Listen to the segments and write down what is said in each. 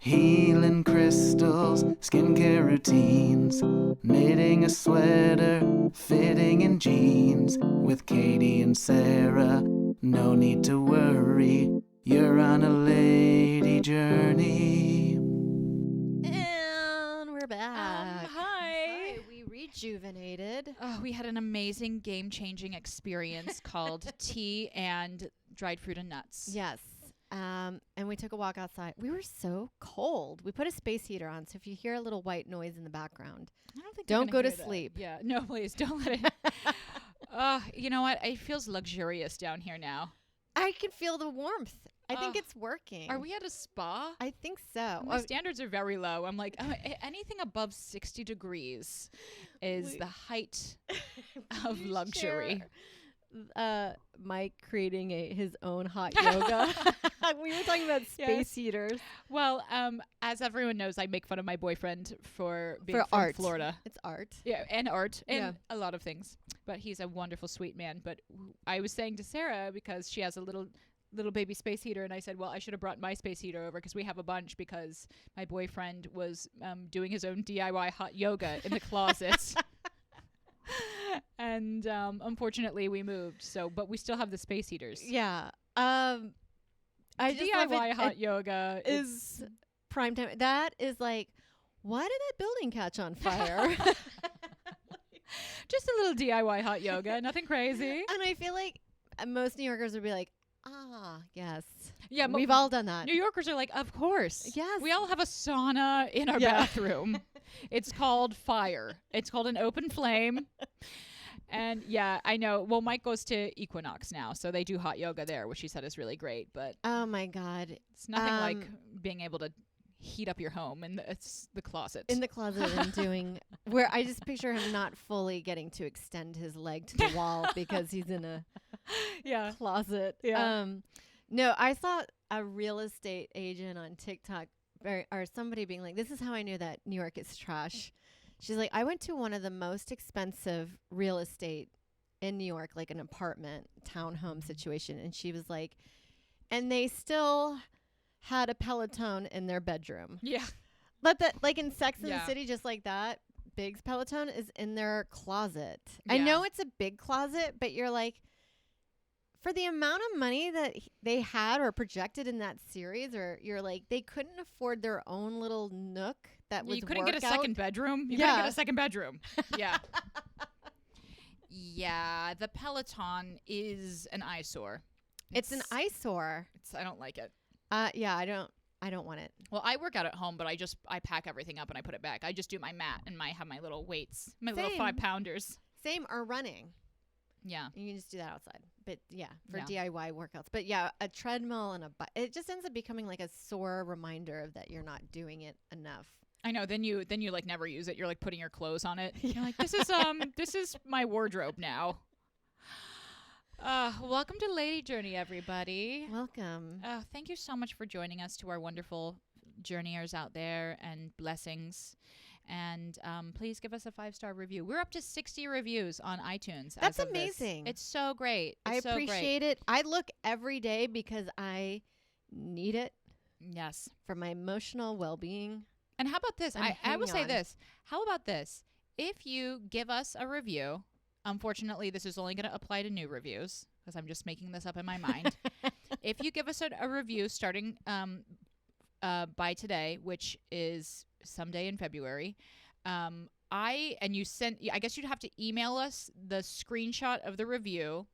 Healing crystals, skincare routines, knitting a sweater, fitting in jeans. With Katie and Sarah, no need to worry, you're on a lady journey. And we're back. Hi. We rejuvenated. Oh, we had an amazing game-changing experience called tea and dried fruit and nuts. Yes. And we took a walk outside. We were so cold. We put a space heater on, so if you hear a little white noise in the background, I don't think don't go to that. sleep. Yeah, no, please don't let it. You know what? It feels luxurious down here now. I can feel the warmth. I think it's working. Are we at a spa? I think so. My standards are very low. I'm like, anything above 60 degrees is the height of luxury. Mike creating his own hot yoga. We were talking about space heaters. Well, as everyone knows, I make fun of my boyfriend for being from art. Florida. It's art. Yeah, and art and a lot of things. But he's a wonderful, sweet man. But I was saying to Sarah, because she has a little baby space heater, and I said, well, I should have brought my space heater over because we have a bunch, because my boyfriend was doing his own DIY hot yoga in the closet. And unfortunately we moved, but we still have the space heaters. Yeah. I just DIY hot yoga is prime time. That is like, why did that building catch on fire? Just a little DIY hot yoga, nothing crazy. And I feel like most New Yorkers would be like, yes. Yeah, we've all done that. New Yorkers are like, of course. Yes. We all have a sauna in our bathroom. It's called fire. It's called an open flame. And yeah, I know. Well, Mike goes to Equinox now, so they do hot yoga there, which she said is really great. But oh my God, it's nothing like being able to heat up your home in the closet. In the closet and doing where I just picture him not fully getting to extend his leg to the wall because he's in a closet. Yeah. No, I saw a real estate agent on TikTok or somebody being like, this is how I knew that New York is trash. She's like, I went to one of the most expensive real estate in New York, like an apartment townhome situation. And she was like, and they still had a Peloton in their bedroom. Yeah. But that, like in Sex and the City, just like that, Big's Peloton is in their closet. Yeah. I know it's a big closet, but you're like, for the amount of money that they had or projected in that series, or you're like, they couldn't afford their own little nook that was You couldn't get a second bedroom? You couldn't get a second bedroom. Yeah. Yeah, the Peloton is an eyesore. It's an eyesore. I don't like it. Yeah, I don't want it. Well, I work out at home, but I pack everything up and I put it back. I just do my mat and have my little weights, my little 5-pounders. Same, or running. Yeah. You can just do that outside. But yeah, for DIY workouts. But yeah, a treadmill and it just ends up becoming like a sore reminder of that you're not doing it enough. I know. Then you like never use it. You're like putting your clothes on it. You're like, this is my wardrobe now. Welcome to Lady Journey, everybody. Welcome. Thank you so much for joining us, to our wonderful journeyers out there, and blessings. And please give us a 5-star review. We're up to 60 reviews on iTunes. That's amazing. It's so great. I appreciate it. I look every day because I need it. Yes. For my emotional well-being. And how about this? I will say this. How about this? If you give us a review, unfortunately, this is only going to apply to new reviews because I'm just making this up in my mind. If you give us a review starting by today, which is someday in February, I guess you'd have to email us the screenshot of the review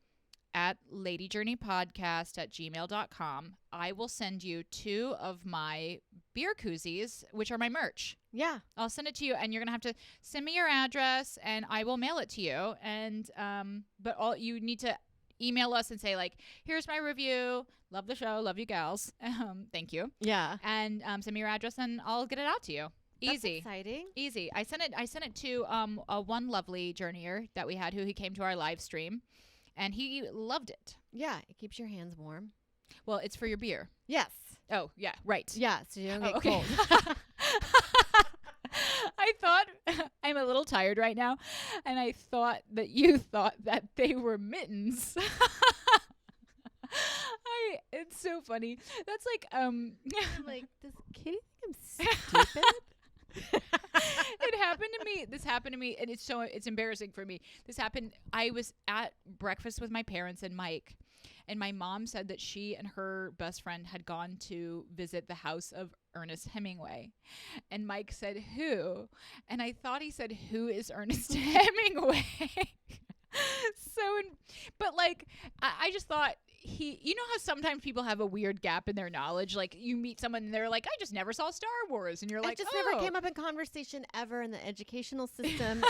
at ladyjourneypodcast@gmail.com. I will send you 2 of my beer koozies, which are my merch. Yeah. I'll send it to you, and you're going to have to send me your address, and I will mail it to you. And but all you need to email us and say, like, here's my review. Love the show. Love you gals. Thank you. Yeah. And send me your address, and I'll get it out to you. Easy. That's exciting. Easy. I sent it to one lovely journeyer that we had who came to our live stream, and he loved it. Yeah, it keeps your hands warm. Well, it's for your beer. Yes. Oh, yeah, right. Yeah, so you don't get cold. I thought, I'm a little tired right now, and I thought that you thought that they were mittens. It's so funny. That's like, I'm like, does Katie think I'm happened to me, and it's embarrassing for me. This happened. I was at breakfast with my parents and Mike, and my mom said that she and her best friend had gone to visit the house of Ernest Hemingway. And Mike said, who? And I thought he said, who is Ernest Hemingway? But like, I just thought you know how sometimes people have a weird gap in their knowledge? Like you meet someone and they're like, I just never saw Star Wars. And you're like, it just never came up in conversation ever in the educational system,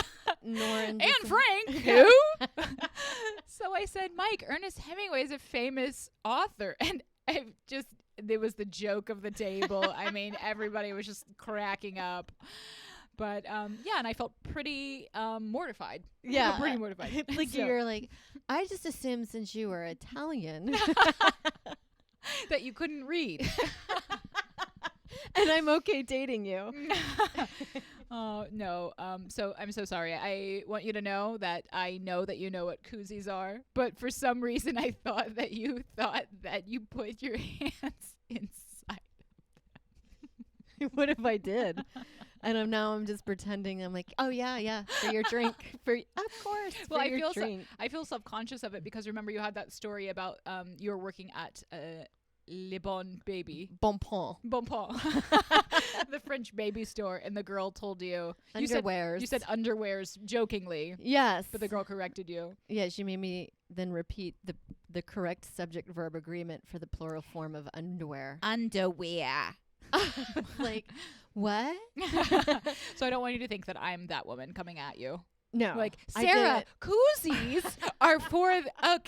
nor in and Frank, who? So I said, Mike, Ernest Hemingway is a famous author. And it was the joke of the table. I mean, everybody was just cracking up. But and I felt pretty mortified. Yeah, pretty mortified. Like you're like, I just assumed since you were Italian that you couldn't read, and I'm okay dating you. Oh no. So I'm so sorry. I want you to know that I know that you know what koozies are, but for some reason I thought that you put your hands inside. What if I did? And I'm just pretending. I'm like, oh yeah, for your drink, of course. Well, I feel self-conscious of it because remember you had that story about you were working at Le Bon Baby, Bon Pont, the French baby store, and the girl told you underwears. You said underwears jokingly. Yes, but the girl corrected you. Yeah, she made me then repeat the correct subject-verb agreement for the plural form of underwear. Underwear. Like, what? So I don't want you to think that I'm that woman coming at you. No. Like, Sarah, koozies are for a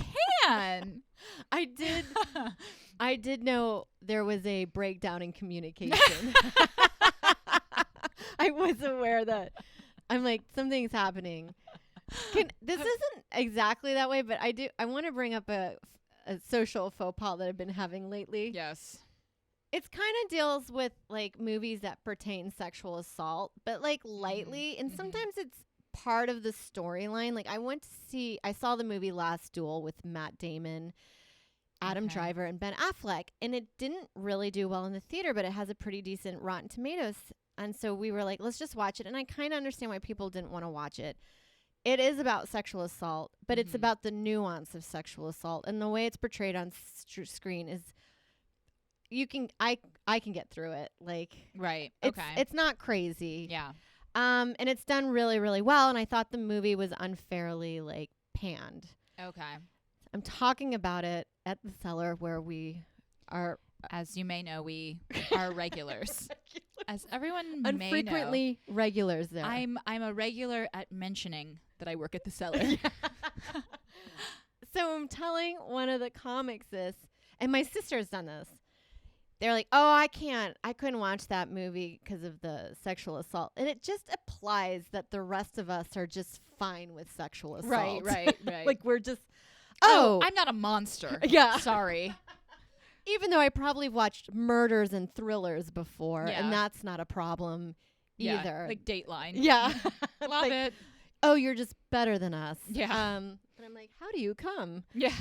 can. I did know there was a breakdown in communication. I was aware that I'm like, something's happening. This isn't exactly that way, but I want to bring up a social faux pas that I've been having lately. Yes. It's kind of deals with like movies that pertain sexual assault, but like lightly, and sometimes it's part of the storyline. Like I saw the movie Last Duel with Matt Damon, Adam Driver, and Ben Affleck, and it didn't really do well in the theater, but it has a pretty decent Rotten Tomatoes. And so we were like, let's just watch it. And I kind of understand why people didn't want to watch it. It is about sexual assault, but it's about the nuance of sexual assault, and the way it's portrayed on screen is. I can get through it. Like, right. It's not crazy. Yeah. And it's done really, really well. And I thought the movie was unfairly like panned. Okay. I'm talking about it at the Cellar where we are. As you may know, we are regulars. As everyone may know. Unfrequently regulars there. I'm a regular at mentioning that I work at the Cellar. So I'm telling one of the comics this, and my sister's done this. They're like, oh, I couldn't watch that movie because of the sexual assault. And it just applies that the rest of us are just fine with sexual assault. Right. Like we're just, I'm not a monster. Yeah. Sorry. Even though I probably watched murders and thrillers before, and that's not a problem either. Like Dateline. Yeah. Love it. Oh, you're just better than us. Yeah. But I'm like, how do you come? Yeah.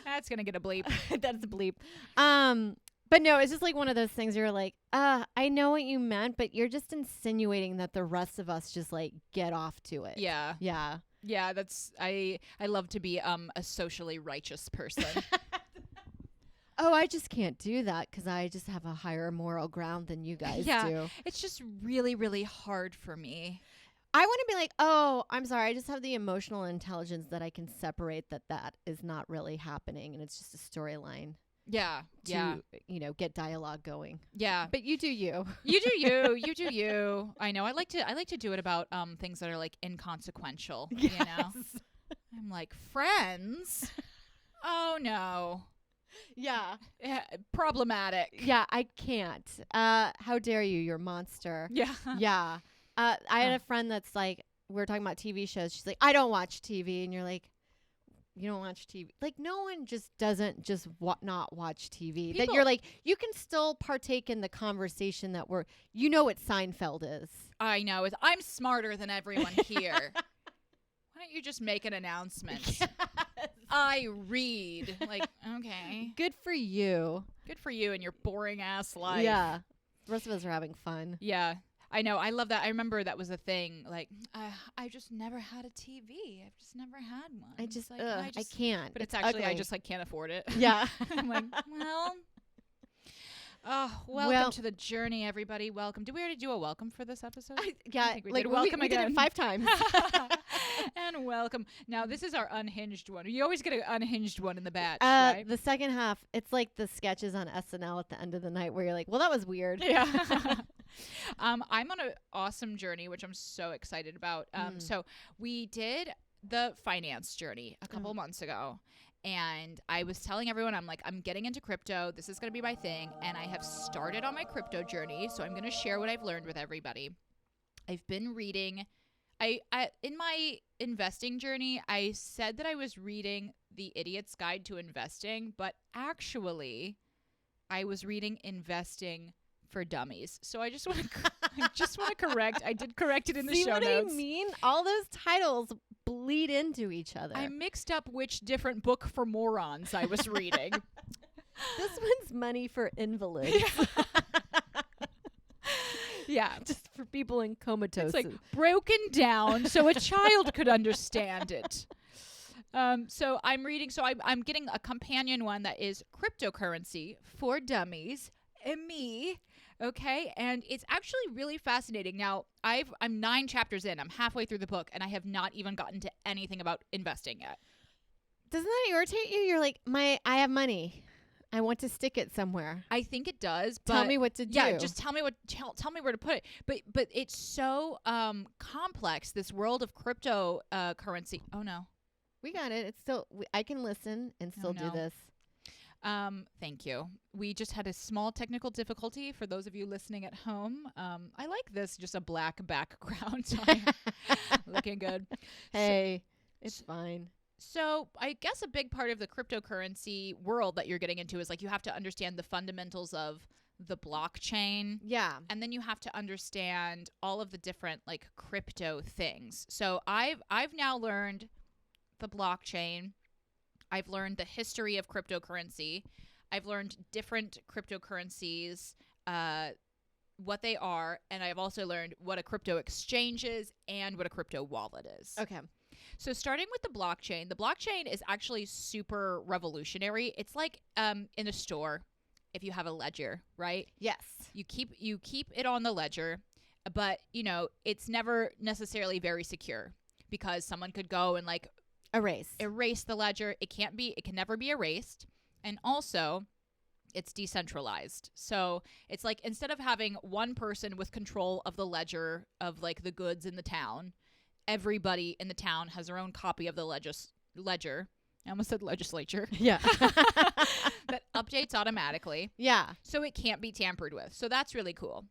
That's going to get a bleep. That's a bleep. But no, it's just like one of those things where you're like, I know what you meant, but you're just insinuating that the rest of us just like get off to it. Yeah. Yeah. Yeah, that's I love to be a socially righteous person. Oh, I just can't do that because I just have a higher moral ground than you guys do. It's just really, really hard for me. I want to be like, oh, I'm sorry. I just have the emotional intelligence that I can separate that is not really happening. And it's just a storyline. Yeah. To, get dialogue going. Yeah. But you do you. You do you. You do you. I know. I like to do it about things that are like inconsequential. Yes. You know? I'm like, Friends? Oh no. Yeah. Problematic. Yeah, I can't. How dare you? You're a monster. Yeah. Yeah. I had a friend that's like, we were talking about TV shows. She's like, I don't watch TV. And you're like, you don't watch TV? Like, no one just doesn't just not watch TV. That you're like, you can still partake in the conversation that what Seinfeld is. I know. I'm smarter than everyone here. Why don't you just make an announcement? Yes. I read. Like, okay. Good for you. Good for you and your boring ass life. Yeah. The rest of us are having fun. Yeah. I know. I love that. I remember that was a thing. Like, I just never had a TV. I've just never had one. I just, like, I can't. But it's actually, I ugly. just like can't afford it. Yeah. I'm like, well. Oh, welcome to the journey, everybody. Welcome. Did we already do a welcome for this episode? Yeah. We like did. Welcome we again. did it 5 times. And welcome. Now, this is our unhinged one. You always get an unhinged one in the batch, right? The second half, it's like the sketches on SNL at the end of the night where you're like, well, that was weird. Yeah. I'm on an awesome journey, which I'm so excited about. So we did the finance journey a couple months ago. And I was telling everyone, I'm like, I'm getting into crypto. This is going to be my thing. And I have started on my crypto journey. So I'm going to share what I've learned with everybody. I've been reading. I in my investing journey, I said that I was reading The Idiot's Guide to Investing. But actually, I was reading Investing for Dummies. So I just want to correct. I did correct it in the show notes. See what I mean? All those titles bleed into each other. I mixed up which different book for morons I was reading. This one's Money for Invalids. Yeah. Just for people in comatose. It's like broken down so a child could understand it. So I'm reading. So I'm getting a companion one that is Cryptocurrency for Dummies. And me. Okay. And it's actually really fascinating. Now, I'm 9 chapters in. I'm halfway through the book, and I have not even gotten to anything about investing yet. Doesn't that irritate you? You're like, I have money. I want to stick it somewhere. I think it does. But tell me what to do. Yeah, just tell me where to put it. But it's so complex, this world of crypto currency. Oh, no. We got it. It's still, I can listen and still do this. Thank you. We just had a small technical difficulty for those of you listening at home. I like this, just a black background. So looking good. Hey, it's fine. So I guess a big part of the cryptocurrency world that you're getting into is like you have to understand the fundamentals of the blockchain. Yeah. And then you have to understand all of the different like crypto things. So I've now learned the blockchain. I've learned the history of cryptocurrency. I've learned different cryptocurrencies, what they are, and I've also learned what a crypto exchange is and what a crypto wallet is. Okay. So starting with the blockchain is actually super revolutionary. It's like in a store, if you have a ledger, right? Yes. You keep it on the ledger, but it's never necessarily very secure because someone could go and like erase the ledger. It can never be erased. And also it's decentralized. So it's like instead of having one person with control of the ledger of like the goods in the town, everybody in the town has their own copy of the ledger. I almost said legislature. Yeah. That updates automatically. Yeah. So it can't be tampered with. So that's really cool.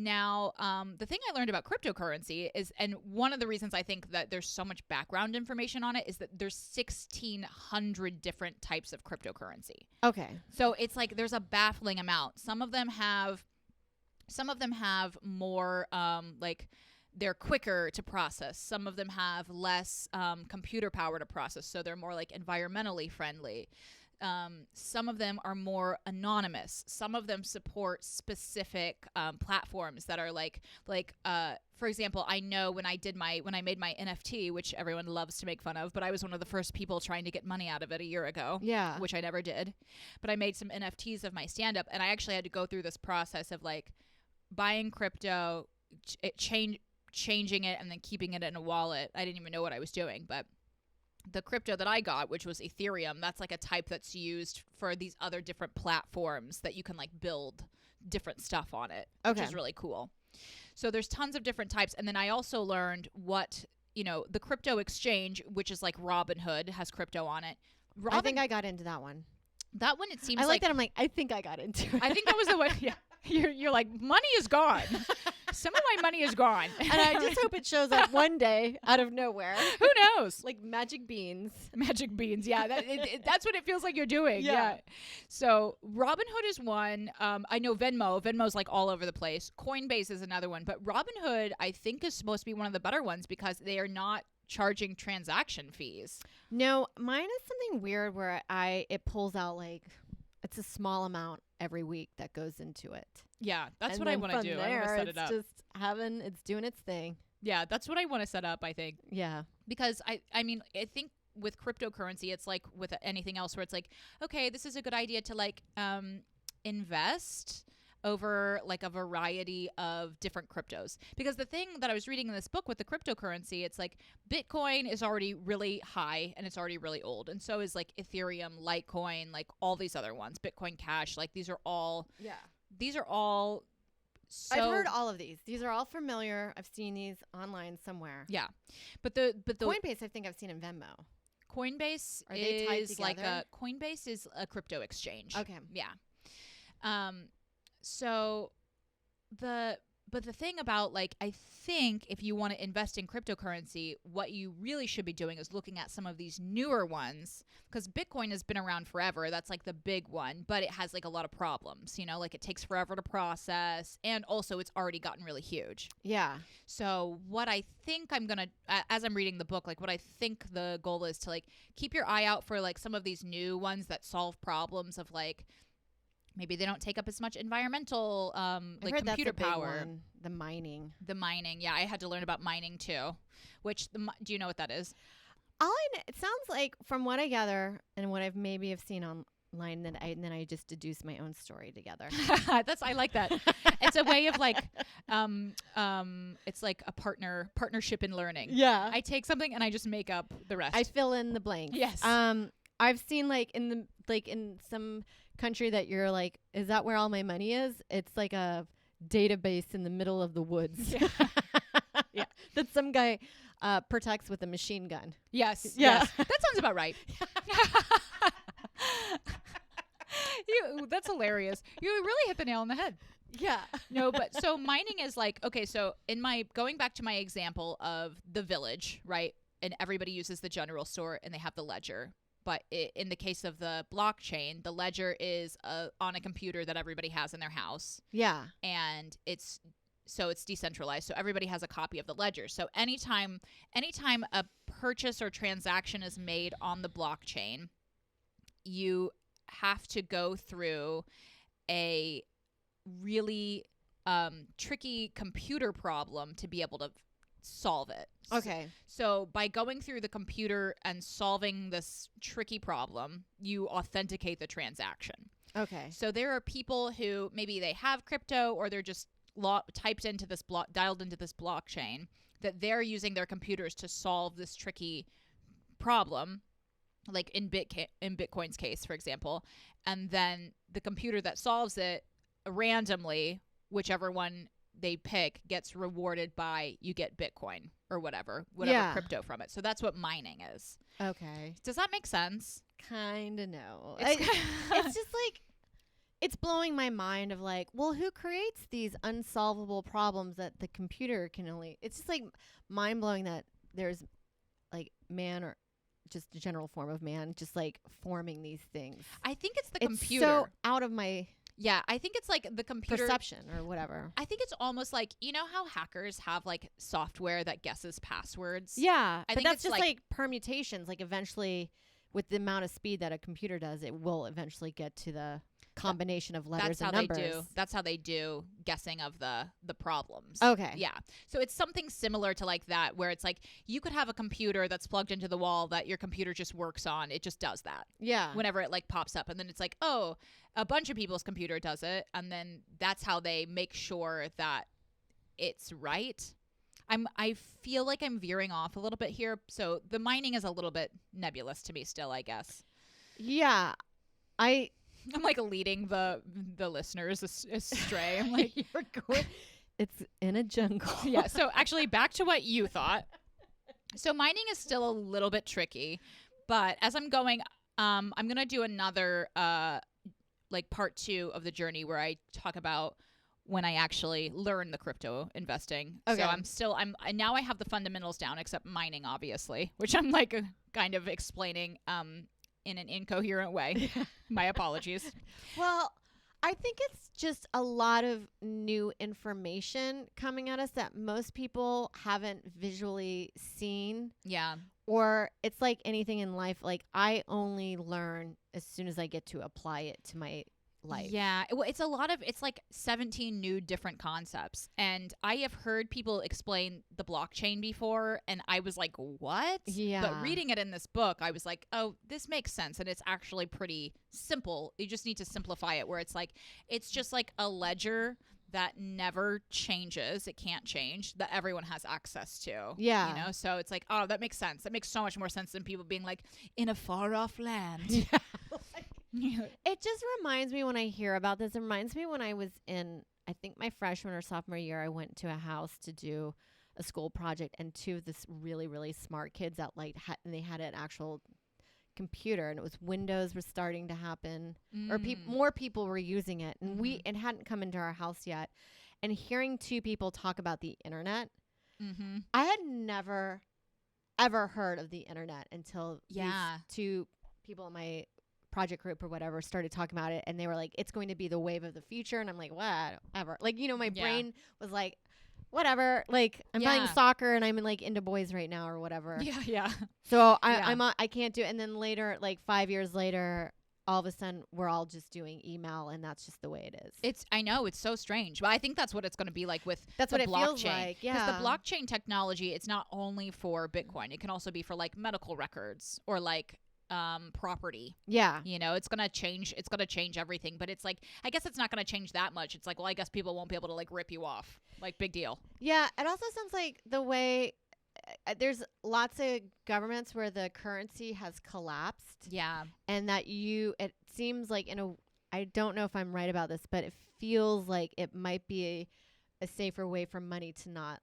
Now, the thing I learned about cryptocurrency is, and one of the reasons I think that there's so much background information on it is that there's 1,600 different types of cryptocurrency. Okay. So it's like there's a baffling amount. Some of them have more like they're quicker to process. Some of them have less computer power to process, so they're more like environmentally friendly. Some of them are more anonymous. Some of them support specific platforms that are like for example, I know when I made my NFT, which everyone loves to make fun of, but I was one of the first people trying to get money out of it a year ago. Yeah. Which I never did. But I made some NFTs of my stand-up, and I actually had to go through this process of like buying crypto, changing it, and then keeping it in a wallet. I didn't even know what I was doing, but the crypto that I got, which was Ethereum, that's like a type that's used for these other different platforms that you can like build different stuff on it, which is really cool. So there's tons of different types. And then I also learned what, the crypto exchange, which is like Robinhood, has crypto on it. I think I got into that one. That one, it seems I like that. I'm like, I think I got into it. I think that was the one. Yeah. You're like, money is gone. Some of my money is gone. And I just hope it shows up one day out of nowhere. Who knows? Like magic beans. Magic beans. Yeah. That's what it feels like you're doing. Yeah. So Robinhood is one. I know Venmo. Venmo's like all over the place. Coinbase is another one. But Robinhood, I think, is supposed to be one of the better ones because they are not charging transaction fees. No, mine is something weird where it pulls out like it's a small amount every week that goes into it. Yeah, that's And what I then want to from do. there, I want to set it up. It's just it's doing its thing. Yeah, that's what I want to set up, I think. Yeah. Because I mean, I think with cryptocurrency, it's like with anything else where it's like, okay, this is a good idea to like invest over like a variety of different cryptos. Because the thing that I was reading in this book with the cryptocurrency, it's like Bitcoin is already really high and it's already really old. And so is like Ethereum, Litecoin, like all these other ones, Bitcoin Cash, like these are all so I've heard all of these. These are all familiar. I've seen these online somewhere. Yeah. But the Coinbase, I think I've seen in Venmo. Coinbase Are they tied together? Coinbase is a crypto exchange. Okay. Yeah. So the thing about like, I think if you want to invest in cryptocurrency, what you really should be doing is looking at some of these newer ones, because Bitcoin has been around forever. That's like the big one, but it has like a lot of problems, you know, like it takes forever to process. And also it's already gotten really huge. Yeah. So what I think I'm going to, as I'm reading the book, like what I think the goal is to like keep your eye out for like some of these new ones that solve problems of like, maybe they don't take up as much environmental like computer power. The mining. Yeah, I had to learn about mining too. Which do you know what that is? It sounds like from what I gather and what I've maybe have seen online, and then I just deduce my own story together. I like that. It's a way of like it's like a partnership in learning. Yeah. I take something and I just make up the rest. I fill in the blanks. Yes. I've seen like in some country that you're like, is that where all my money is? It's like a database in the middle of the woods. Yeah. Yeah. That some guy protects with a machine gun. Yes. Yeah. Yes. That sounds about right. That's hilarious. You really hit the nail on the head. Yeah. No, but so mining is like, okay, so going back to my example of the village, right? And everybody uses the general store and they have the ledger. But in the case of the blockchain, the ledger is on a computer that everybody has in their house. Yeah. And it's decentralized. So everybody has a copy of the ledger. So anytime a purchase or transaction is made on the blockchain, you have to go through a really tricky computer problem to be able to solve it. Okay. So by going through the computer and solving this tricky problem, you authenticate the transaction. Okay. So there are people who maybe they have crypto or they're just dialed into this blockchain that they're using their computers to solve this tricky problem, like in Bitcoin's case, for example. And then the computer that solves it randomly, whichever one they pick, gets rewarded by you get Bitcoin or whatever crypto from it. So that's what mining is. Okay. Does that make sense? Kind of no. It's just like, it's blowing my mind of like, well, who creates these unsolvable problems that the computer can only, it's just like mind blowing that there's like man or just a general form of man just like forming these things. I think it's the computer. So out of my I think it's like the computer perception or whatever. I think it's almost like, you know how hackers have like software that guesses passwords? Yeah. I but think that's it's just like permutations. Like eventually with the amount of speed that a computer does, it will eventually get to the combination of letters and numbers. That's how they do guessing of the problems. Okay. Yeah. So it's something similar to like that, where it's like you could have a computer that's plugged into the wall that your computer just works on. It just does that. Yeah. Whenever it like pops up, and then it's like, oh, a bunch of people's computer does it, and then that's how they make sure that it's right. I feel like I'm veering off a little bit here. So the mining is a little bit nebulous to me still, I guess. Yeah. I'm like leading the listeners astray. I'm like, you're going. It's in a jungle. Yeah. So actually, back to what you thought. So mining is still a little bit tricky, but as I'm going, I'm gonna do another like part 2 of the journey where I talk about when I actually learn the crypto investing. Okay. So now I have the fundamentals down, except mining, obviously, which I'm like kind of explaining in an incoherent way. My apologies. Well, I think it's just a lot of new information coming at us that most people haven't visually seen. Yeah. Or it's like anything in life. Like I only learn as soon as I get to apply it to my life. Yeah. Well, it's like 17 new different concepts. And I have heard people explain the blockchain before, and I was like, what? Yeah. But reading it in this book, I was like, oh, this makes sense. And it's actually pretty simple. You just need to simplify it, where it's like, it's just like a ledger that never changes. It can't change, that everyone has access to. Yeah. You know, so it's like, oh, that makes sense. That makes so much more sense than people being like, in a far off land. Yeah. It just reminds me, when I hear about this, it reminds me when I was in, I think my freshman or sophomore year, I went to a house to do a school project, and two of this really, really smart kids that like and they had an actual computer, and it was Windows was starting to happen, or more people were using it, and it hadn't come into our house yet. And hearing two people talk about the internet, I had never ever heard of the internet until these two people in my project group or whatever started talking about it, and they were like, it's going to be the wave of the future. And I'm like, whatever. Like, you know, my brain was like, whatever. Like, I'm playing soccer and I'm like into boys right now or whatever. Yeah. So I can't do it. And then later, like 5 years later, all of a sudden we're all just doing email, and that's just the way it is. I know, it's so strange, but I think that's what it's going to be like with that's the what blockchain. It feels like. Yeah. Because the blockchain technology, it's not only for Bitcoin. It can also be for like medical records or like property. Yeah. You know, it's going to change everything, but it's like, I guess it's not going to change that much. It's like, well, I guess people won't be able to like rip you off. Like, big deal. Yeah. It also sounds like the way there's lots of governments where the currency has collapsed. Yeah. And that it seems like I don't know if I'm right about this, but it feels like it might be a safer way for money to not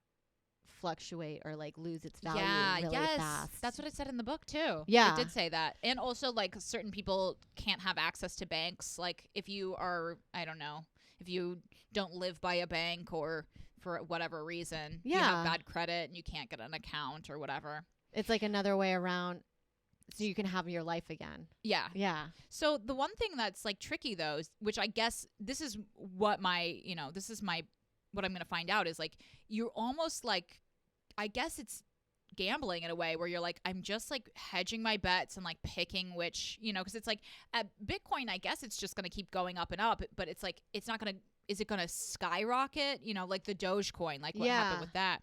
fluctuate or like lose its value really fast. That's what it said in the book too. Yeah. It did say that. And also, like, certain people can't have access to banks. Like, if you are, I don't know, if you don't live by a bank or for whatever reason, you have bad credit and you can't get an account or whatever. It's like another way around so you can have your life again. Yeah. Yeah. So the one thing that's like tricky though, which I guess this is what what I'm going to find out is, like, you're almost like, I guess it's gambling in a way where you're like, I'm just like hedging my bets and like picking which, you know, because it's like at Bitcoin, I guess it's just going to keep going up and up, but it's like, it's not going to, is it going to skyrocket? You know, like the Dogecoin, like what happened with that?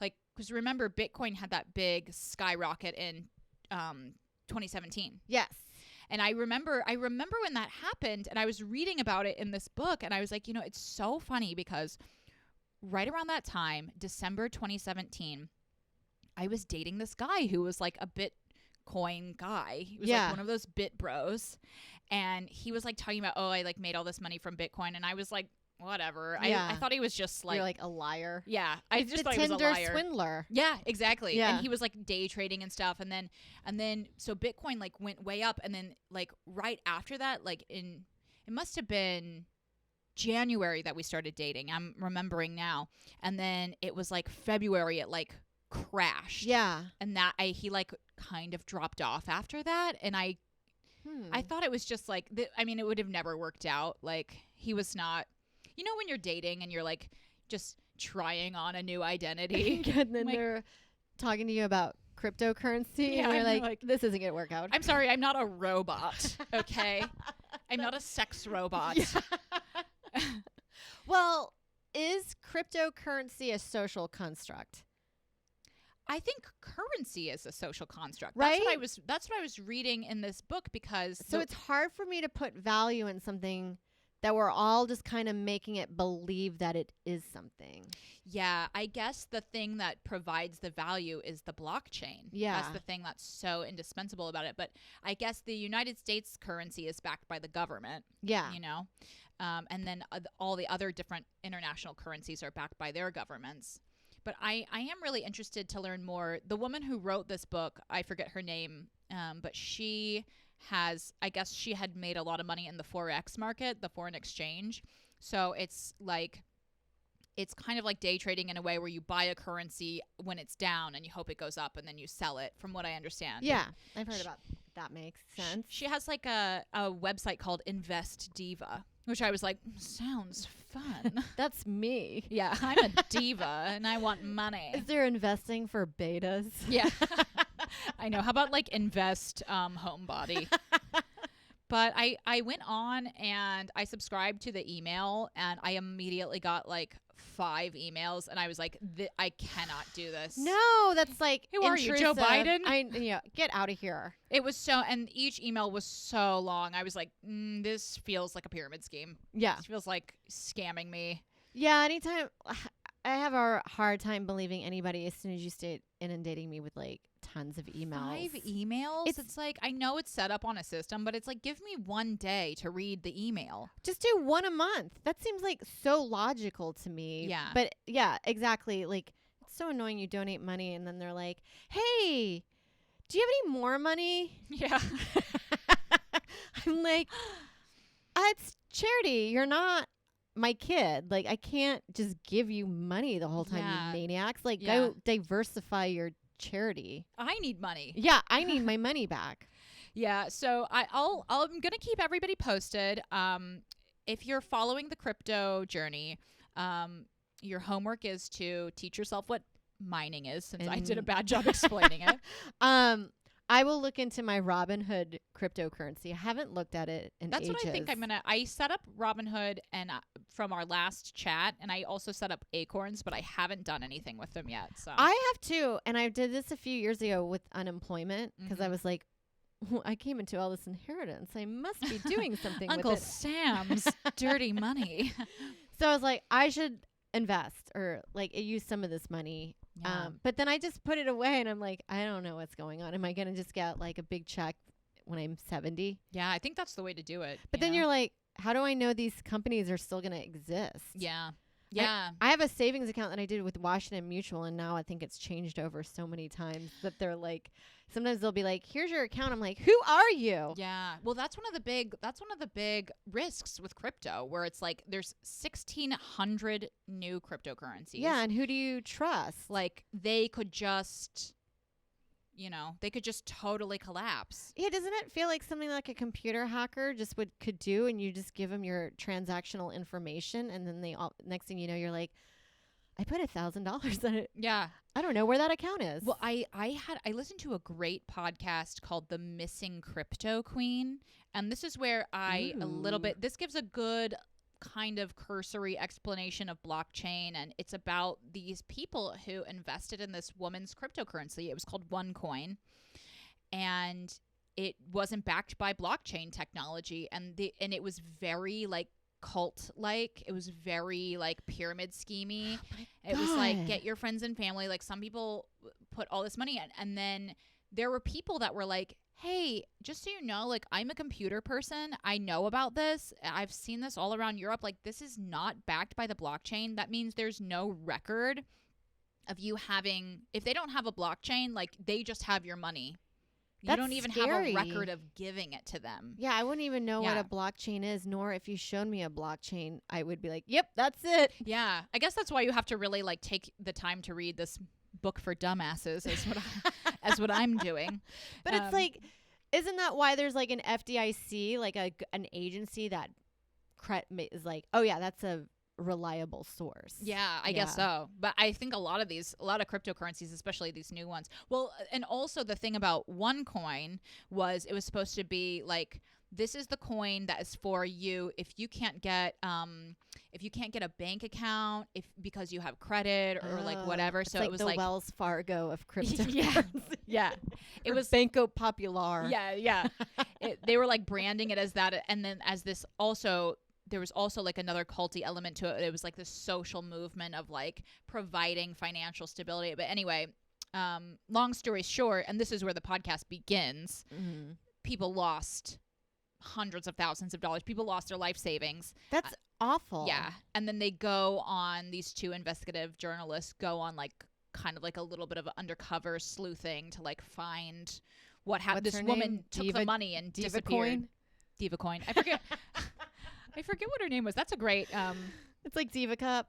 Like, because remember, Bitcoin had that big skyrocket in 2017. Yes. And I remember when that happened, and I was reading about it in this book, and I was like, you know, it's so funny because right around that time, December 2017, I was dating this guy who was like a Bitcoin guy. He was like one of those bit bros. And he was like talking about, oh, I like made all this money from Bitcoin. And I was like, whatever. I thought he was just like, you're like a liar. Yeah. I just thought he was a Tinder liar. swindler. Yeah, exactly. Yeah. And he was like day trading and stuff. And then so Bitcoin like went way up. And then like right after that, like it must have been January that we started dating. I'm remembering now. And then it was like February, it like crashed. Yeah. And he like kind of dropped off after that. And I thought it was just like, I mean, it would have never worked out. Like, he was not, you know, when you're dating and you're like just trying on a new identity. And then they're talking to you about cryptocurrency. And you're like, this isn't going to work out. I'm sorry, I'm not a robot. Okay. I'm not a sex robot. Yeah. Well, is cryptocurrency a social construct? I think currency is a social construct. Right? That's what I was reading in this book, because so it's hard for me to put value in something that we're all just kind of making it believe that it is something. Yeah, I guess the thing that provides the value is the blockchain. Yeah. That's the thing that's so indispensable about it. But I guess the United States currency is backed by the government. Yeah. You know? And then all the other different international currencies are backed by their governments. But I am really interested to learn more. The woman who wrote this book, I forget her name, but she had made a lot of money in the Forex market, the foreign exchange. So it's kind of like day trading in a way where you buy a currency when it's down and you hope it goes up and then you sell it, from what I understand. Yeah, I've heard about that. Makes sense. She has like a website called Invest Diva, which I was like, sounds fun. That's me. Yeah, I'm a diva and I want money. Is there investing for betas? Yeah. I know. How about like Invest Homebody? But I went on and I subscribed to the email, and I immediately got like 5 emails, and I was like, I cannot do this. No, that's like, who are you, Joe Biden? Get out of here. It was so, and each email was so long. I was like, this feels like a pyramid scheme. Yeah. This feels like scamming me. Yeah, anytime. I have a hard time believing anybody as soon as you start inundating me with like tons of emails. 5 emails? It's like, I know it's set up on a system, but it's like, give me one day to read the email. Just do one a month. That seems like so logical to me. Yeah. But yeah, exactly. Like, it's so annoying. You donate money and then they're like, hey, do you have any more money? Yeah. I'm like, it's charity. You're not my kid. Like, I can't just give you money the whole time, you maniacs. Like, go diversify your charity. I need money. Yeah, I need my money back. Yeah, so I'm gonna keep everybody posted. If you're following the crypto journey, your homework is to teach yourself what mining is, since I did a bad job explaining it. I will look into my Robinhood cryptocurrency. I haven't looked at it in ages. That's what I think I'm gonna. I set up Robinhood and from our last chat, and I also set up Acorns, but I haven't done anything with them yet. So I have too, and I did this a few years ago with unemployment because I was like, I came into all this inheritance. I must be doing something Uncle with it. Sam's dirty money. So I was like, I should invest or like use some of this money. Yeah. But then I just put it away and I'm like, I don't know what's going on. Am I going to just get like a big check when I'm 70? Yeah, I think that's the way to do it. But then you're like, how do I know these companies are still going to exist? Yeah. Yeah. I have a savings account that I did with Washington Mutual, and now I think it's changed over so many times that they're like, sometimes they'll be like, here's your account. I'm like, who are you? Yeah. Well, that's one of the big risks with crypto, where it's like there's 1,600 new cryptocurrencies. Yeah, and who do you trust? Like they could just totally collapse. Yeah, doesn't it feel like something like a computer hacker just could do, and you just give them your transactional information, and then next thing you know, you're like, I put $1,000 on it. Yeah. I don't know where that account is. Well, I listened to a great podcast called The Missing Crypto Queen, and this is where this gives a good kind of cursory explanation of blockchain, and it's about these people who invested in this woman's cryptocurrency. It was called OneCoin, and it wasn't backed by blockchain technology, and it was very like cult like. It was very like pyramid schemey. It was like, get your friends and family. Like, some people put all this money in, and then there were people that were like, hey, just so you know, like, I'm a computer person. I know about this. I've seen this all around Europe. Like, this is not backed by the blockchain. That means there's no record of you having, if they don't have a blockchain, like, they just have your money. You don't even have a record of giving it to them. Yeah, I wouldn't even know what a blockchain is, nor if you showed me a blockchain, I would be like, yep, that's it. Yeah. I guess that's why you have to really like take the time to read this book for dumbasses as what I'm doing. But it's like, isn't that why there's like an FDIC, like an agency that is like, oh yeah, that's a reliable source. Yeah, I guess so. But I think a lot of cryptocurrencies, especially these new ones. Well, and also the thing about OneCoin was it was supposed to be like, this is the coin that is for you if you can't get a bank account because you have credit or like whatever. So like it was the like Wells Fargo of crypto. Yeah. It was Banco Popular. Yeah. They were like branding it as that, and then as this also. There was also like another culty element to it. It was like this social movement of like providing financial stability. But anyway, long story short, and this is where the podcast begins. Mm-hmm. People lost hundreds of thousands of dollars. People lost their life savings. That's awful. Yeah. And then they go on, these two investigative journalists go on like kind of like a little bit of undercover sleuthing to like find what happened. This woman took the money and disappeared. DivaCoin. I forget what her name was. That's a great. It's like Diva Cup.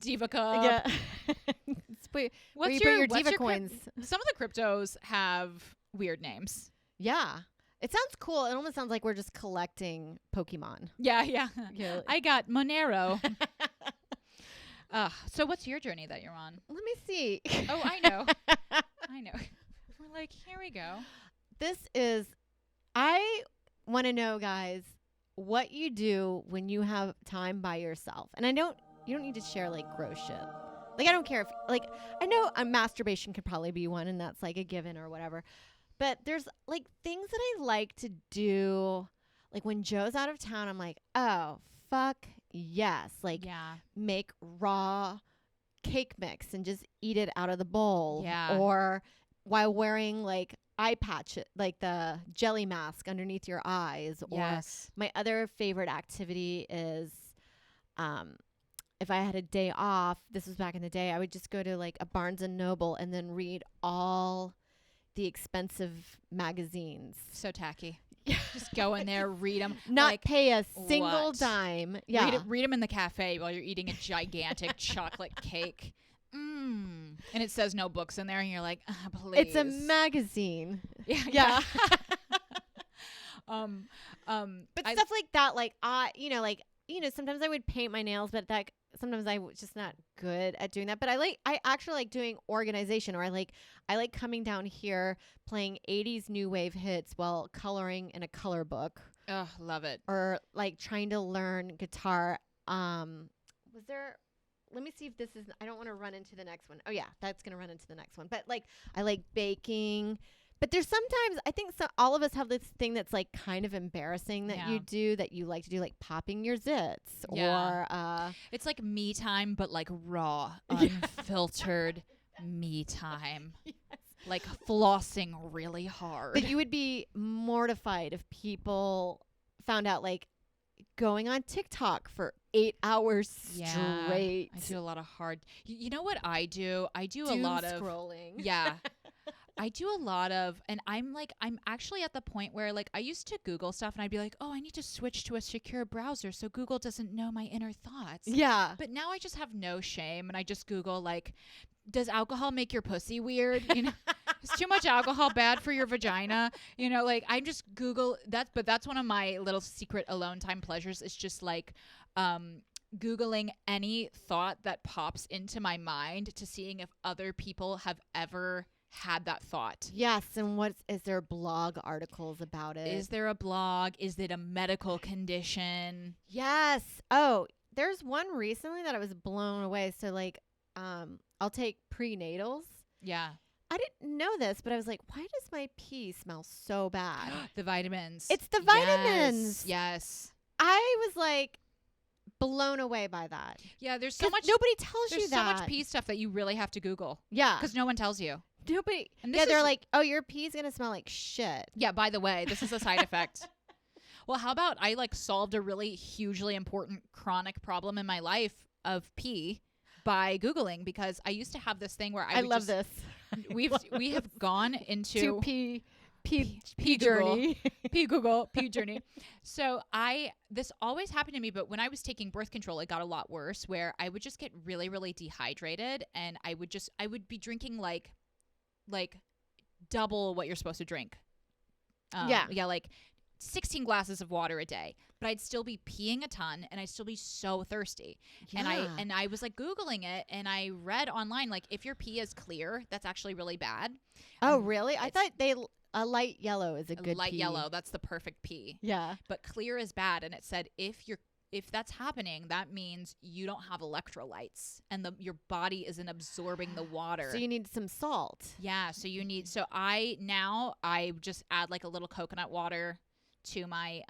Yeah. What's your Diva coins? Some of the cryptos have weird names. Yeah. It sounds cool. It almost sounds like we're just collecting Pokemon. Yeah. I got Monero. So what's your journey that you're on? Let me see. Oh, I know. We're like, here we go. This is, I want to know, guys, what you do when you have time by yourself. And you don't need to share like gross shit. Like, I don't care if, like, I know masturbation could probably be one and that's like a given or whatever. But there's like things that I like to do. Like when Joe's out of town, I'm like, oh, fuck yes. Like, make raw cake mix and just eat it out of the bowl. Yeah. Or while wearing like eye patch, like the jelly mask underneath your eyes. Yes. Or my other favorite activity is, if I had a day off, this was back in the day, I would just go to like a Barnes and Noble and then read all the expensive magazines. So tacky. Just go in there, read them. Not like, pay a single dime. Yeah. Read them in the cafe while you're eating a gigantic chocolate cake. And it says no books in there, and you're like, please. It's a magazine. Yeah. But stuff like that, like, sometimes I would paint my nails, but sometimes I was just not good at doing that. But I actually like doing organization, or I like coming down here playing 80s new wave hits while coloring in a color book. Oh, love it. Or like trying to learn guitar. Let me see if this is, I don't want to run into the next one. Oh yeah, that's going to run into the next one. But like, I like baking. But there's sometimes, I think all of us have this thing that's like kind of embarrassing that you do, that you like to do, like popping your zits. Yeah. Or it's like me time, but like raw, unfiltered me time. Yes. Like flossing really hard. But you would be mortified if people found out, like, going on TikTok for 8 hours straight. I do a lot of hard. You know what I do? I do a lot of scrolling. Yeah. I do a lot of, and I'm actually at the point where, like, I used to Google stuff and I'd be like, oh, I need to switch to a secure browser so Google doesn't know my inner thoughts. Yeah. But now I just have no shame and I just Google, like, does alcohol make your pussy weird? You know, is too much alcohol bad for your vagina? You know, like, I just Google that, but that's one of my little secret alone time pleasures. It's just like, Googling any thought that pops into my mind to seeing if other people have ever had that thought. Yes. And is there blog articles about it? Is there a blog? Is it a medical condition? Yes. Oh, there's one recently that I was blown away. So like, I'll take prenatals. Yeah. I didn't know this, but I was like, why does my pee smell so bad? The vitamins. It's the vitamins. Yes. I was like blown away by that. Yeah, there's so much. Nobody tells you that. There's so much pee stuff that you really have to Google. Yeah. Because no one tells you. Nobody. Yeah, they're like, oh, your pee's going to smell like shit. Yeah, by the way, this is a side effect. Well, how about I like solved a really hugely important chronic problem in my life of pee by Googling, because I used to have this thing where I love this. We have gone into pee journey. Pee journey. So this always happened to me, but when I was taking birth control, it got a lot worse, where I would just get really, really dehydrated, and I would be drinking like double what you're supposed to drink. Like 16 glasses of water a day, but I'd still be peeing a ton and I'd still be so thirsty. Yeah. And I was like Googling it, and I read online, like, if your pee is clear, that's actually really bad. Oh, really? I thought a light yellow is a good light pee. Yellow. That's the perfect pee. Yeah. But clear is bad. And it said, if that's happening, that means you don't have electrolytes and your body isn't absorbing the water. So you need some salt. Yeah. So I just add like a little coconut water to my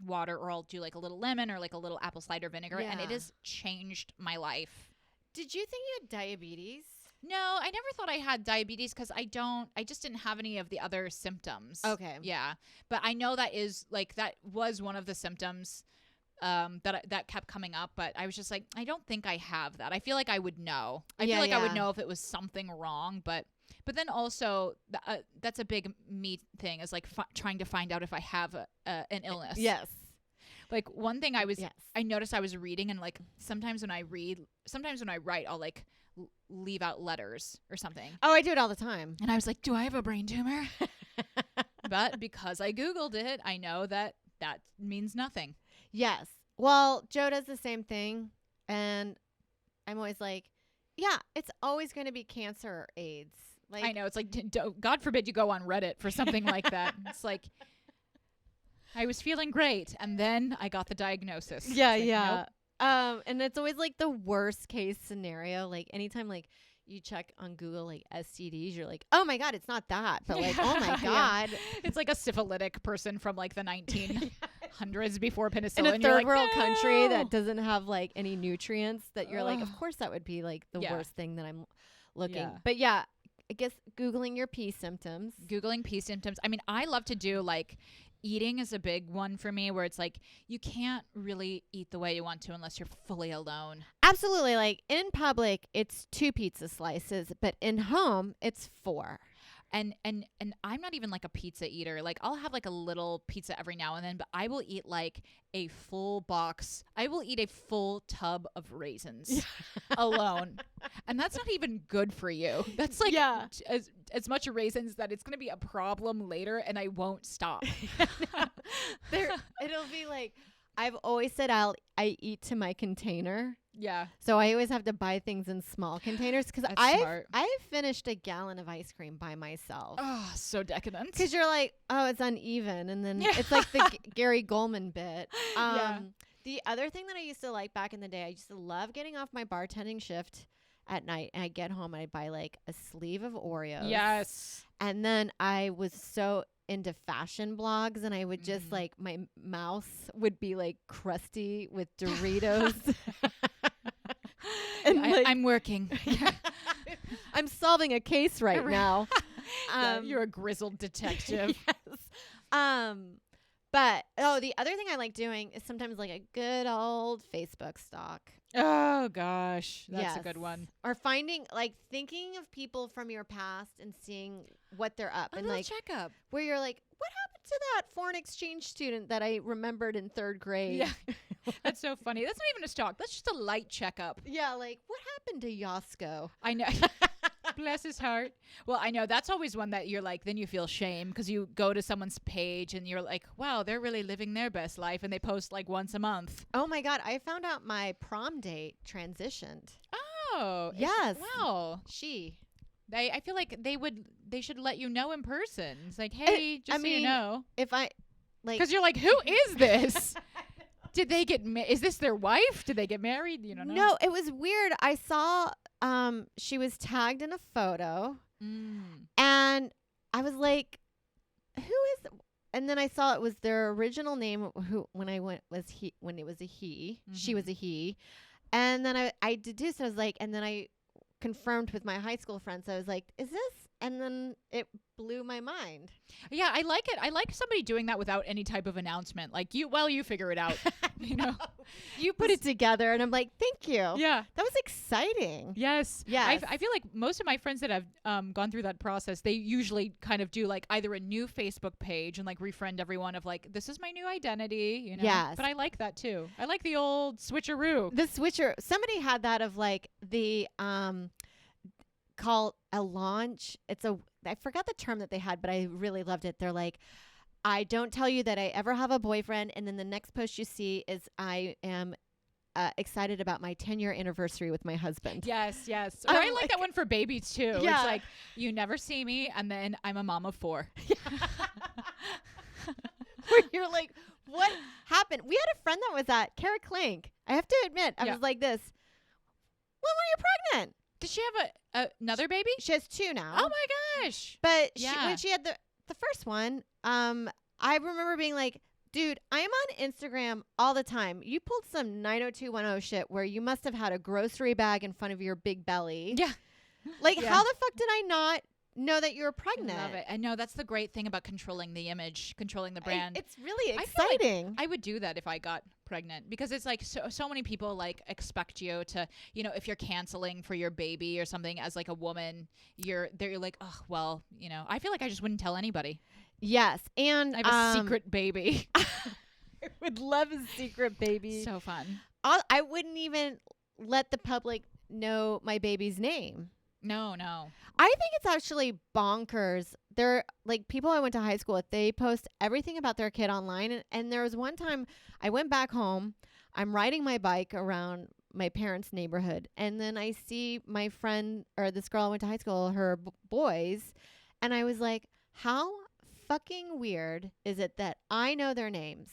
water, or I'll do like a little lemon or like a little apple cider vinegar, and it has changed my life. Did you think you had diabetes? No, I never thought I had diabetes because I just didn't have any of the other symptoms. Okay. Yeah. But I know that was one of the symptoms that kept coming up, but I was just like, I don't think I have that. I feel like I would know. I feel like I would know if it was something wrong, but then also that's a big me thing, is like trying to find out if I have an illness. Yes. Like one thing I noticed I was reading, and like sometimes when I write, I'll like leave out letters or something. Oh, I do it all the time. And I was like, do I have a brain tumor? But because I Googled it, I know that means nothing. Yes. Well, Joe does the same thing. And I'm always like, yeah, it's always going to be cancer or AIDS. Like, I know. It's like, God forbid you go on Reddit for something like that. It's like, I was feeling great. And then I got the diagnosis. Yeah, It's like, yeah. nope. And it's always like the worst case scenario. Like anytime like you check on Google like STDs, you're like, oh my God, it's not that. But like, oh my God. It's like a syphilitic person from like the 1900s before penicillin. In a You're third like, world no. country that doesn't have like any nutrients that you're like, of Ugh. course that would be like the Yeah. worst thing that I'm looking. Yeah. But yeah, I guess Googling your pee symptoms. Googling pee symptoms. I mean, I love to do like eating is a big one for me where it's like you can't really eat the way you want to unless you're fully alone. Absolutely. Like in public, it's 2 pizza slices, but in home, it's 4. And I'm not even like a pizza eater. Like I'll have like a little pizza every now and then, but I will eat like a full box. I will eat a full tub of raisins alone. And that's not even good for you. That's like as much raisins that it's going to be a problem later and I won't stop. It'll be like, I've always said I eat to my container. Yeah. So I always have to buy things in small containers because Smart. I've finished a gallon of ice cream by myself. Oh, so decadent. Because you're like, oh, it's uneven. And then it's like the Gary Goldman bit. Yeah. The other thing that I used to like back in the day, I used to love getting off my bartending shift at night. And I'd get home and I'd buy like a sleeve of Oreos. Yes. And then I was so into fashion blogs and I would just like, my mouth would be like crusty with Doritos. And I'm working. I'm solving a case right now. You're a grizzled detective. Yes. But the other thing I like doing is sometimes like a good old Facebook stalk. Oh gosh, that's a Yes. good one. Or thinking of people from your past and seeing what they're up. A And little like checkup. where you're like, what happened to that foreign exchange student that I remembered in 3rd grade? Yeah, that's so funny. That's not even a stalk. That's just a light checkup. Yeah, like what happened to Yasko? I know. Bless his heart. Well, I know that's always one that you're like, then you feel shame because you go to someone's page and you're like, wow, they're really living their best life. And they post like once a month. Oh my God, I found out my prom date transitioned. Oh, Yes. Wow. I feel like they should let you know in person. It's like, hey, just so you know. If I like, Because you're like, who is this? Did they get is this their wife? Did they get married? You don't know. no, it was weird. I saw she was tagged in a photo and I was like, who is, and then I saw it was their original name when it was a he, she was a he. And then I did too. So I was like, and then I confirmed with my high school friends. So I was like, is this? And then it blew my mind. Yeah, I like it. I like somebody doing that without any type of announcement. Like you figure it out. You know, you put it together, and I'm like, thank you. Yeah, that was exciting. Yes. Yes. I feel like most of my friends that have gone through that process, they usually kind of do like either a new Facebook page and like refriend everyone of like, this is my new identity. You know. Yes. But I like that too. I like the old switcheroo. The switcher. Somebody had that of like the called a launch. I forgot the term that they had, but I really loved it. They're like, I don't tell you that I ever have a boyfriend, and then the next post you see is I am excited about my 10-year anniversary with my husband. Yes. Or I like that one for babies too. Yeah. It's like, you never see me, and then I'm a mom of 4. Where you're like, what happened? We had a friend that was at Kara Clank. I have to admit, I was like this. When were you pregnant? Did she have another baby? She has 2 now. Oh my gosh. But Yeah. when she had the first one, I remember being like, dude, I'm on Instagram all the time. You pulled some 90210 shit where you must have had a grocery bag in front of your big belly. Yeah. Like, Yeah. how the fuck did I not know that you were pregnant? I love it. I know that's the great thing about controlling the image, controlling the brand. It's really I feel like exciting. I would do that if I got pregnant because it's like so many people like expect you to, you know, if you're canceling for your baby or something as like a woman, you're like, oh, well, you know, I feel like I just wouldn't tell anybody. Yes. And I have a secret baby. I would love a secret baby. So fun. I wouldn't even let the public know my baby's name. No. I think it's actually bonkers. They're like people I went to high school with, they post everything about their kid online. And there was one time I went back home. I'm riding my bike around my parents' neighborhood. And then I see my friend or this girl I went to high school, her boys. And I was like, how fucking weird is it that I know their names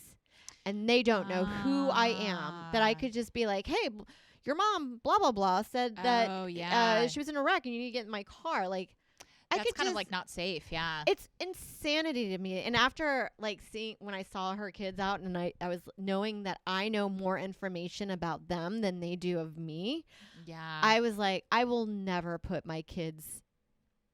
and they don't know who I am? That I could just be like, hey, your mom, blah, blah, blah, said that she was in a wreck and you need to get in my car. Like, that's kind of like not safe. Yeah. It's insanity to me. And after like seeing when I saw her kids out and I was knowing that I know more information about them than they do of me. Yeah. I was like, I will never put my kids'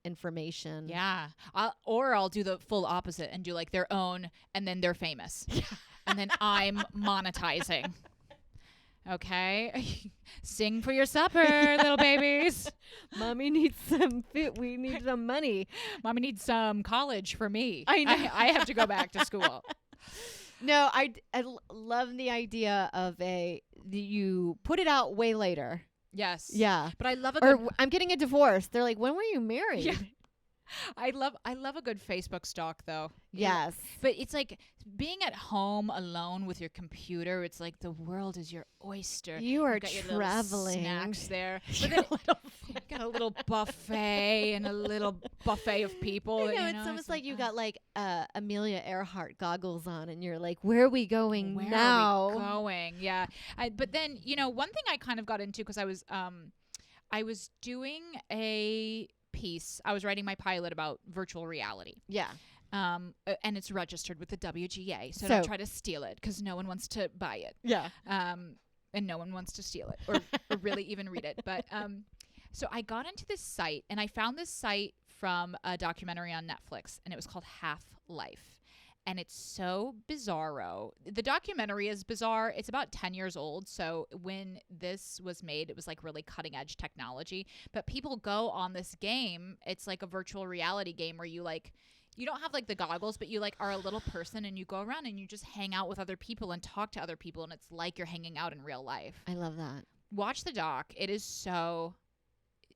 information. Yeah. I'll do the full opposite and do like their own and then they're famous. Yeah. And then I'm monetizing. Okay. Sing for your supper, little babies. Mommy needs some food. We need some money. Mommy needs some college for me. I know. I have to go back to school. No, I love the idea of you put it out way later. Yes. Yeah. But I love I'm getting a divorce. They're like, when were you married? Yeah. I love a good Facebook stalk though. Yes. But it's like being at home alone with your computer. It's like the world is your oyster. You are got traveling. Your snacks there. But then got a little buffet and a little buffet of people. I know, it's almost like you got like Amelia Earhart goggles on and you're like, where are we going now? Where are we going? Yeah. But then, one thing I kind of got into because I was doing a piece. I was writing my pilot about virtual reality. Yeah. And it's registered with the WGA. So don't try to steal it because no one wants to buy it. Yeah. And no one wants to steal it or really even read it. But so I got into this site and I found this site from a documentary on Netflix and it was called Half-Life. And it's so bizarro. The documentary is bizarre. It's about 10 years old. So when this was made, it was like really cutting edge technology. But people go on this game. It's like a virtual reality game where you don't have like the goggles, but you like are a little person and you go around and you just hang out with other people and talk to other people. And it's like you're hanging out in real life. I love that. Watch the doc. It is so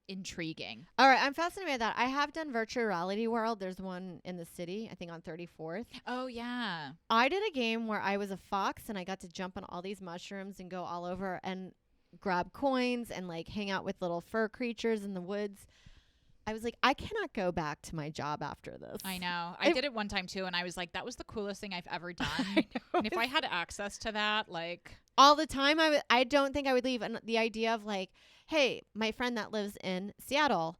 intriguing. All right, I'm fascinated by that. I have done virtual reality world. There's one in the city, I think on 34th. Oh yeah. I did a game where I was a fox and I got to jump on all these mushrooms and go all over and grab coins and like hang out with little fur creatures in the woods. I was like, I cannot go back to my job after this. I know. I did it one time too and I was like, that was the coolest thing I've ever done. And if I had access to that, like all the time, I don't think I would leave. And the idea of like, hey, my friend that lives in Seattle,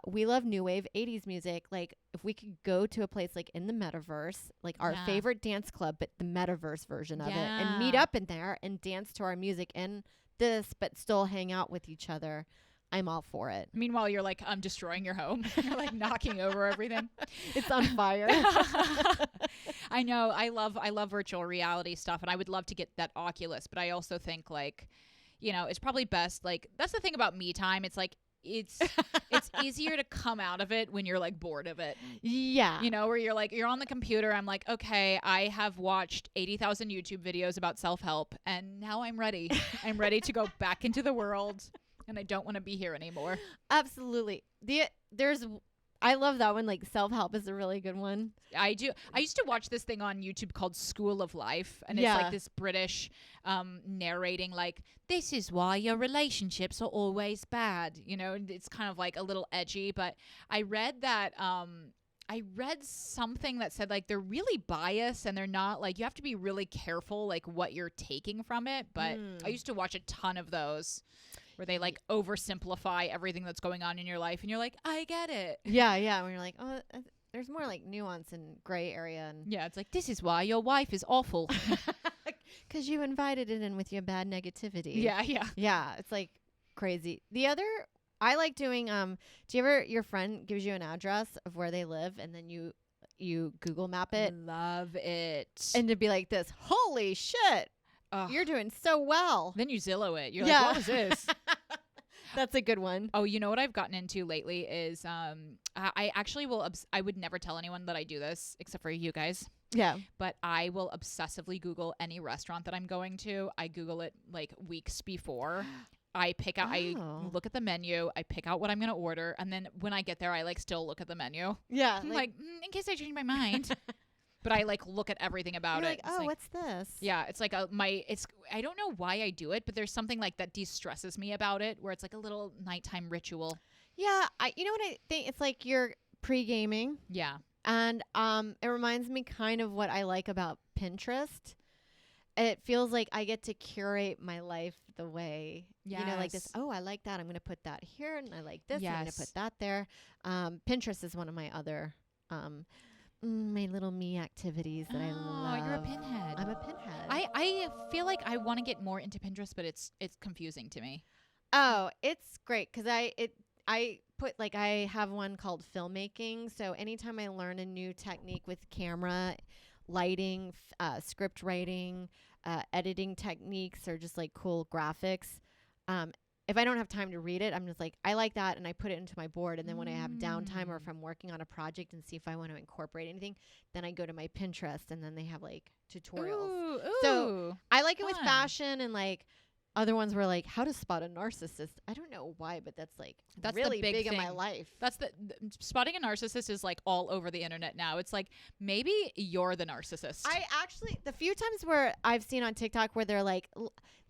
we love new wave 80s music. Like if we could go to a place like in the metaverse, like our favorite dance club, but the metaverse version of it and meet up in there and dance to our music in this, but still hang out with each other. I'm all for it. Meanwhile, you're like, I'm destroying your home. You're like knocking over everything. It's on fire. I know. I love virtual reality stuff and I would love to get that Oculus, but I also think like, it's probably best. Like that's the thing about me time. It's like, it's easier to come out of it when you're like bored of it. Yeah. Where you're like, you're on the computer. I'm like, okay, I have watched 80,000 YouTube videos about self-help and now I'm ready. I'm ready to go back into the world. And I don't want to be here anymore. Absolutely. I love that one. Like self-help is a really good one. I do. I used to watch this thing on YouTube called School of Life. And it's like this British narrating like, this is why your relationships are always bad. It's kind of like a little edgy. But I read that I read something that said like they're really biased and they're not like, you have to be really careful like what you're taking from it. But I used to watch a ton of those where they like oversimplify everything that's going on in your life and you're like, I get it. Yeah. When you're like, oh, there's more like nuance and gray area. And yeah, it's like, this is why your wife is awful. Because you invited it in with your bad negativity. Yeah. Yeah, it's like crazy. The other, I like doing, do you ever, your friend gives you an address of where they live and then you Google map it? Love it. And to be like this, holy shit. You're doing so well. Then you Zillow it. You're like, what was this? That's a good one. Oh, you know what I've gotten into lately is I actually will I would never tell anyone that I do this except for you guys. Yeah. But I will obsessively Google any restaurant that I'm going to. I Google it like weeks before. I look at the menu, I pick out what I'm going to order, and then when I get there I like still look at the menu. Yeah. I'm like in case I change my mind. But I like look at everything about it. Like, what's this? Yeah, it's like I don't know why I do it, but there's something like that de-stresses me about it, where it's like a little nighttime ritual. Yeah, you know what I think? It's like you're pre-gaming. Yeah. And it reminds me kind of what I like about Pinterest. It feels like I get to curate my life the way, like this. Oh, I like that. I'm going to put that here. And I like this. I'm going to put that there. Pinterest is one of my other, my little me activities that I love. Oh, you're a pinhead. I'm a pinhead. I feel like I want to get more into Pinterest, but it's confusing to me. Oh, it's great because I have one called filmmaking. So anytime I learn a new technique with camera, lighting, script writing, editing techniques, or just like cool graphics, if I don't have time to read it, I'm just like, I like that, and I put it into my board. And then when I have downtime or if I'm working on a project and see if I want to incorporate anything, then I go to my Pinterest, and then they have like tutorials. Ooh, so I like it with fun. fashion and like other ones were like how to spot a narcissist. I don't know why, but that's really the big in my thing. life. That's the spotting a narcissist is like all over the internet now. It's like maybe you're the narcissist. I actually, the few times where I've seen on TikTok where they're like,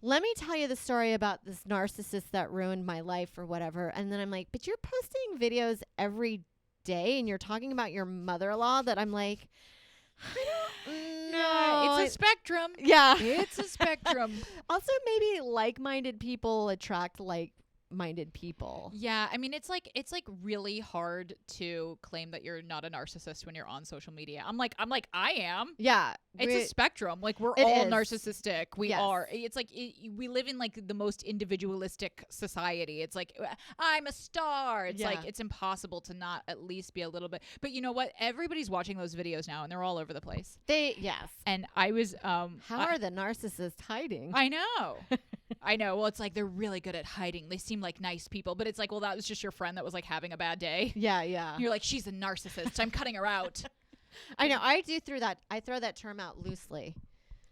let me tell you the story about this narcissist that ruined my life or whatever. And then I'm like, but you're posting videos every day and you're talking about your mother-in-law that I'm like, I don't know. It's a spectrum. Yeah. It's a spectrum. Also, maybe like-minded people attract like-minded people. Yeah, I mean, it's like really hard to claim that you're not a narcissist when you're on social media. I'm like I am. Yeah, it's a spectrum. Like we're it all is. narcissistic. We Yes. are. It's like we live in like the most individualistic society. It's like I'm a star. It's like it's impossible to not at least be a little bit. But you know what? Everybody's watching those videos now, and they're all over the place. Yes. And I was How are the narcissists hiding? I know. I know. Well, it's like they're really good at hiding. They seem like nice people, but it's like, well, that was just your friend that was like having a bad day. Yeah. You're like, she's a narcissist. I'm cutting her out. I know. I do I throw that term out loosely.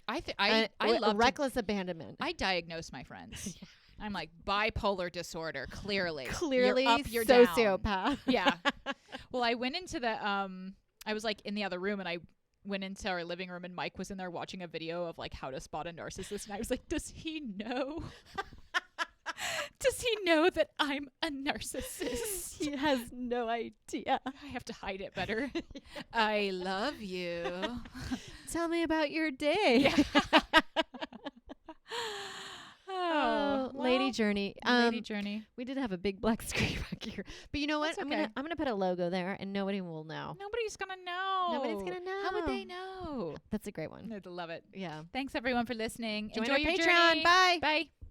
I love reckless abandonment. I diagnose my friends. I'm like bipolar disorder. Clearly, Clearly, you're up, you're sociopath. Down. Yeah. Well, I went into the I was like in the other room, and I went into our living room, and Mike was in there watching a video of like how to spot a narcissist, and I was like, does he know? Does he know that I'm a narcissist? He has no idea. I have to hide it better. I love you. Tell me about your day. Yeah. Oh, well, Lady Journey. Lady Journey. We did have a big black screen back here, but you know what? That's okay. I'm gonna put a logo there, and nobody will know. Nobody's gonna know. Nobody's gonna know. How would they know? That's a great one. I'd love it. Yeah. Thanks everyone for listening. Join Enjoy our your Patreon. journey. Bye. Bye.